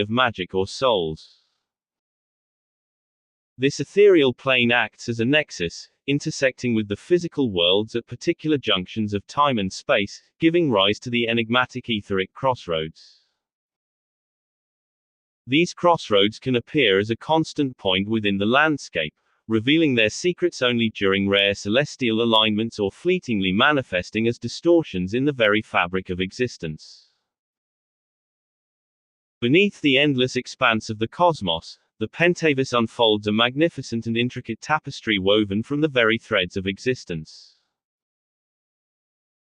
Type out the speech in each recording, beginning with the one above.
of magic or souls. This ethereal plane acts as a nexus, intersecting with the physical worlds at particular junctions of time and space, giving rise to the enigmatic etheric crossroads. These crossroads can appear as a constant point within the landscape, revealing their secrets only during rare celestial alignments or fleetingly manifesting as distortions in the very fabric of existence. Beneath the endless expanse of the cosmos, the Pentaverse unfolds a magnificent and intricate tapestry woven from the very threads of existence.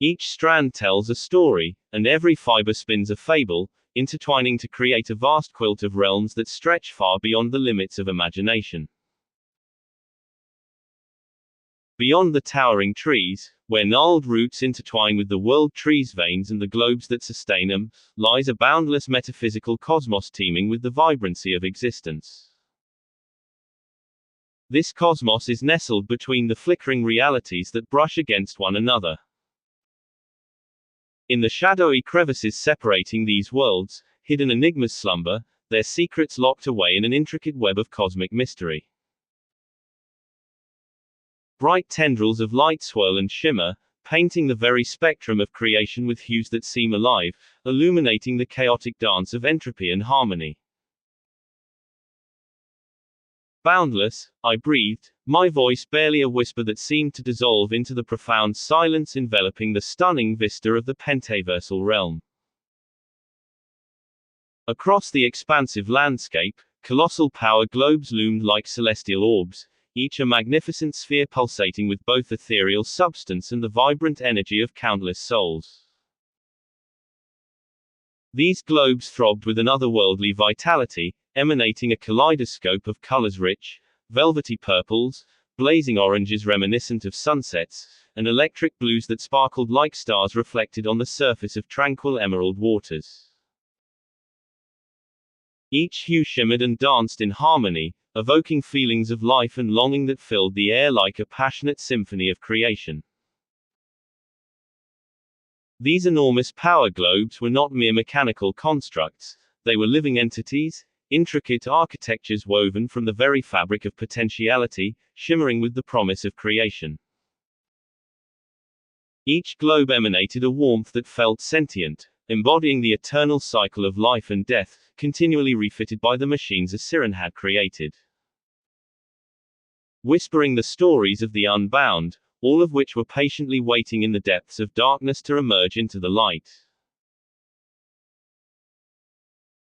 Each strand tells a story, and every fiber spins a fable, intertwining to create a vast quilt of realms that stretch far beyond the limits of imagination. Beyond the towering trees, where gnarled roots intertwine with the world tree's veins and the globes that sustain them, lies a boundless metaphysical cosmos teeming with the vibrancy of existence. This cosmos is nestled between the flickering realities that brush against one another. In the shadowy crevices separating these worlds, hidden enigmas slumber, their secrets locked away in an intricate web of cosmic mystery. Bright tendrils of light swirl and shimmer, painting the very spectrum of creation with hues that seem alive, illuminating the chaotic dance of entropy and harmony. Boundless, I breathed, my voice barely a whisper that seemed to dissolve into the profound silence enveloping the stunning vista of the pentaversal realm. Across the expansive landscape, colossal power globes loomed like celestial orbs, each a magnificent sphere pulsating with both ethereal substance and the vibrant energy of countless souls. These globes throbbed with an otherworldly vitality, emanating a kaleidoscope of colors: rich, velvety purples, blazing oranges reminiscent of sunsets, and electric blues that sparkled like stars reflected on the surface of tranquil emerald waters. Each hue shimmered and danced in harmony, evoking feelings of life and longing that filled the air like a passionate symphony of creation. These enormous power globes were not mere mechanical constructs, they were living entities, intricate architectures woven from the very fabric of potentiality, shimmering with the promise of creation. Each globe emanated a warmth that felt sentient, embodying the eternal cycle of life and death, continually refitted by the machines Osiris had created. Whispering the stories of the unbound, all of which were patiently waiting in the depths of darkness to emerge into the light.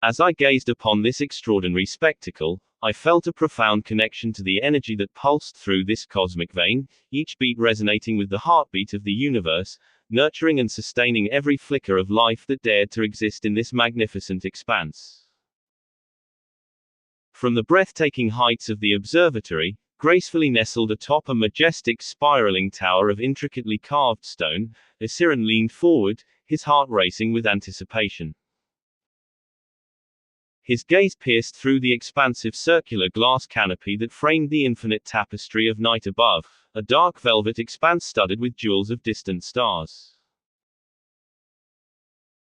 As I gazed upon this extraordinary spectacle, I felt a profound connection to the energy that pulsed through this cosmic vein, each beat resonating with the heartbeat of the universe, nurturing and sustaining every flicker of life that dared to exist in this magnificent expanse. From the breathtaking heights of the observatory, gracefully nestled atop a majestic spiraling tower of intricately carved stone, Osiris leaned forward, his heart racing with anticipation. His gaze pierced through the expansive circular glass canopy that framed the infinite tapestry of night above, a dark velvet expanse studded with jewels of distant stars.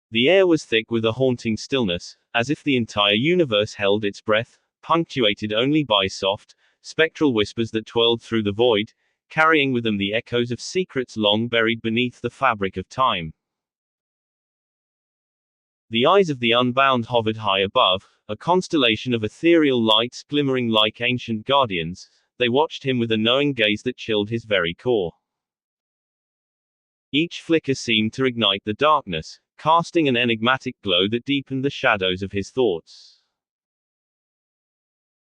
The air was thick with a haunting stillness, as if the entire universe held its breath, punctuated only by soft, spectral whispers that twirled through the void, carrying with them the echoes of secrets long buried beneath the fabric of time. The eyes of the unbound hovered high above, a constellation of ethereal lights glimmering like ancient guardians. They watched him with a knowing gaze that chilled his very core. Each flicker seemed to ignite the darkness, casting an enigmatic glow that deepened the shadows of his thoughts.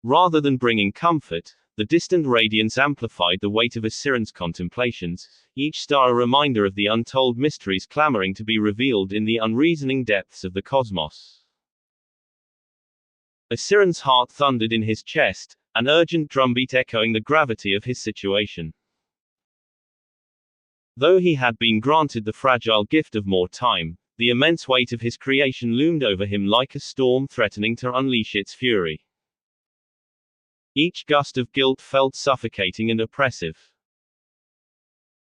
Rather than bringing comfort, the distant radiance amplified the weight of Osiris' contemplations, each star a reminder of the untold mysteries clamoring to be revealed in the unreasoning depths of the cosmos. Osiris' heart thundered in his chest, an urgent drumbeat echoing the gravity of his situation. Though he had been granted the fragile gift of more time, the immense weight of his creation loomed over him like a storm threatening to unleash its fury. Each gust of guilt felt suffocating and oppressive.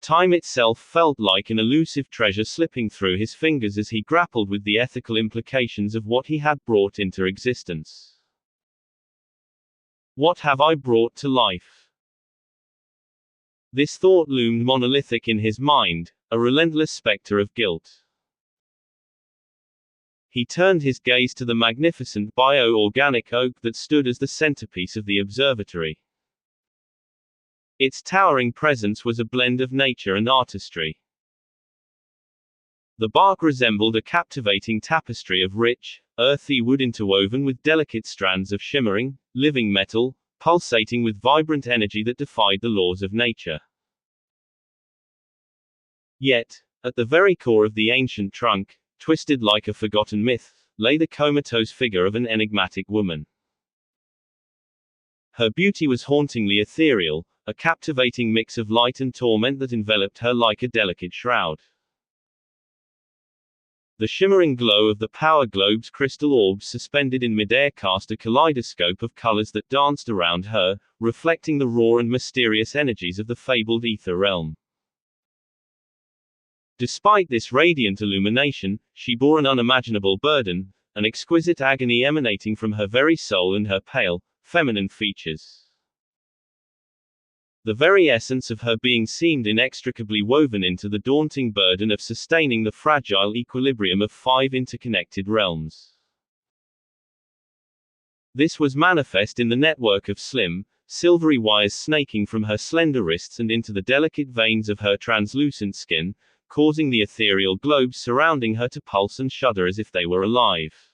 Time itself felt like an elusive treasure slipping through his fingers as he grappled with the ethical implications of what he had brought into existence. What have I brought to life? This thought loomed monolithic in his mind, a relentless specter of guilt. He turned his gaze to the magnificent bio-organic oak that stood as the centerpiece of the observatory. Its towering presence was a blend of nature and artistry. The bark resembled a captivating tapestry of rich, earthy wood interwoven with delicate strands of shimmering, living metal, pulsating with vibrant energy that defied the laws of nature. Yet, at the very core of the ancient trunk, twisted like a forgotten myth, lay the comatose figure of an enigmatic woman. Her beauty was hauntingly ethereal, a captivating mix of light and torment that enveloped her like a delicate shroud. The shimmering glow of the power globe's crystal orbs suspended in midair cast a kaleidoscope of colors that danced around her, reflecting the raw and mysterious energies of the fabled ether realm. Despite this radiant illumination, she bore an unimaginable burden, an exquisite agony emanating from her very soul and her pale, feminine features. The very essence of her being seemed inextricably woven into the daunting burden of sustaining the fragile equilibrium of 5 interconnected realms. This was manifest in the network of slim, silvery wires snaking from her slender wrists and into the delicate veins of her translucent skin, causing the ethereal globes surrounding her to pulse and shudder as if they were alive.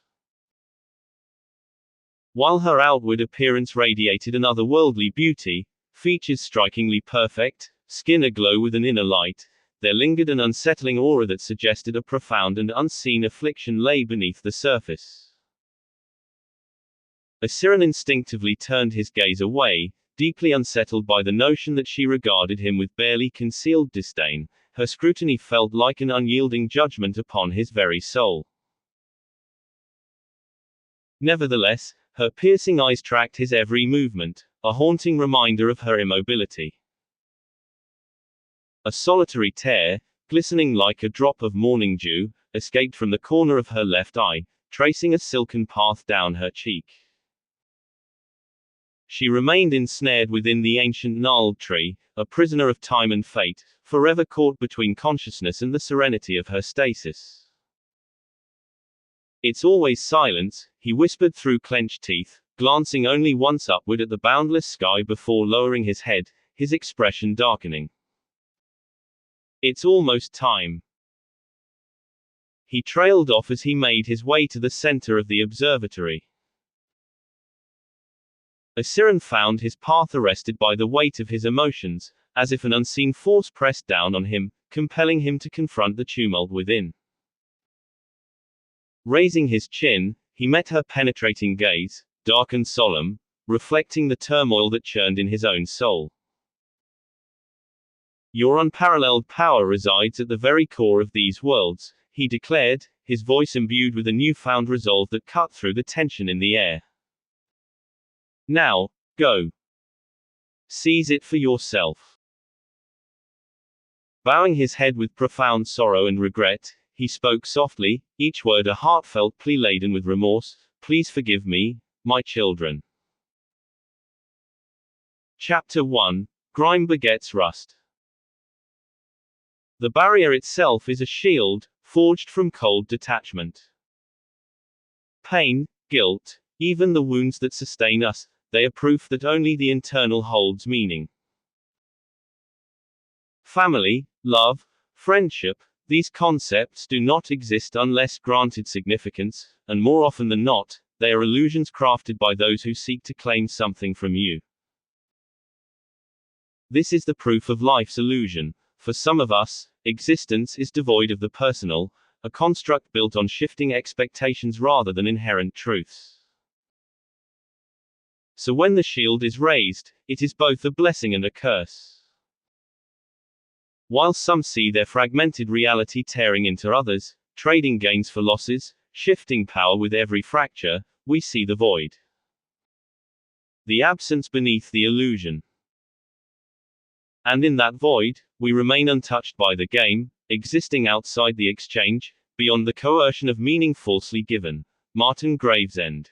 While her outward appearance radiated an otherworldly beauty, features strikingly perfect, skin aglow with an inner light, there lingered an unsettling aura that suggested a profound and unseen affliction lay beneath the surface. Asiran instinctively turned his gaze away, deeply unsettled by the notion that she regarded him with barely concealed disdain. Her scrutiny felt like an unyielding judgment upon his very soul. Nevertheless, her piercing eyes tracked his every movement, a haunting reminder of her immobility. A solitary tear, glistening like a drop of morning dew, escaped from the corner of her left eye, tracing a silken path down her cheek. She remained ensnared within the ancient gnarled tree, a prisoner of time and fate, forever caught between consciousness and the serenity of her stasis. It's always silence, he whispered through clenched teeth, glancing only once upward at the boundless sky before lowering his head, his expression darkening. It's almost time. He trailed off as he made his way to the center of the observatory. Asiran found his path arrested by the weight of his emotions, as if an unseen force pressed down on him, compelling him to confront the tumult within. Raising his chin, he met her penetrating gaze, dark and solemn, reflecting the turmoil that churned in his own soul. Your unparalleled power resides at the very core of these worlds, he declared, his voice imbued with a newfound resolve that cut through the tension in the air. Now, go. Seize it for yourself. Bowing his head with profound sorrow and regret, he spoke softly, each word a heartfelt plea laden with remorse. Please forgive me, my children. Chapter 1. Grime begets rust. The barrier itself is a shield, forged from cold detachment. Pain, guilt, even the wounds that sustain us, they are proof that only the internal holds meaning. Family, love, friendship, these concepts do not exist unless granted significance, and more often than not, they are illusions crafted by those who seek to claim something from you. This is the proof of life's illusion. For some of us, existence is devoid of the personal, a construct built on shifting expectations rather than inherent truths. So when the shield is raised, it is both a blessing and a curse. While some see their fragmented reality tearing into others, trading gains for losses, shifting power with every fracture, we see the void. The absence beneath the illusion. And in that void, we remain untouched by the game, existing outside the exchange, beyond the coercion of meaning falsely given. Martin Gravesend.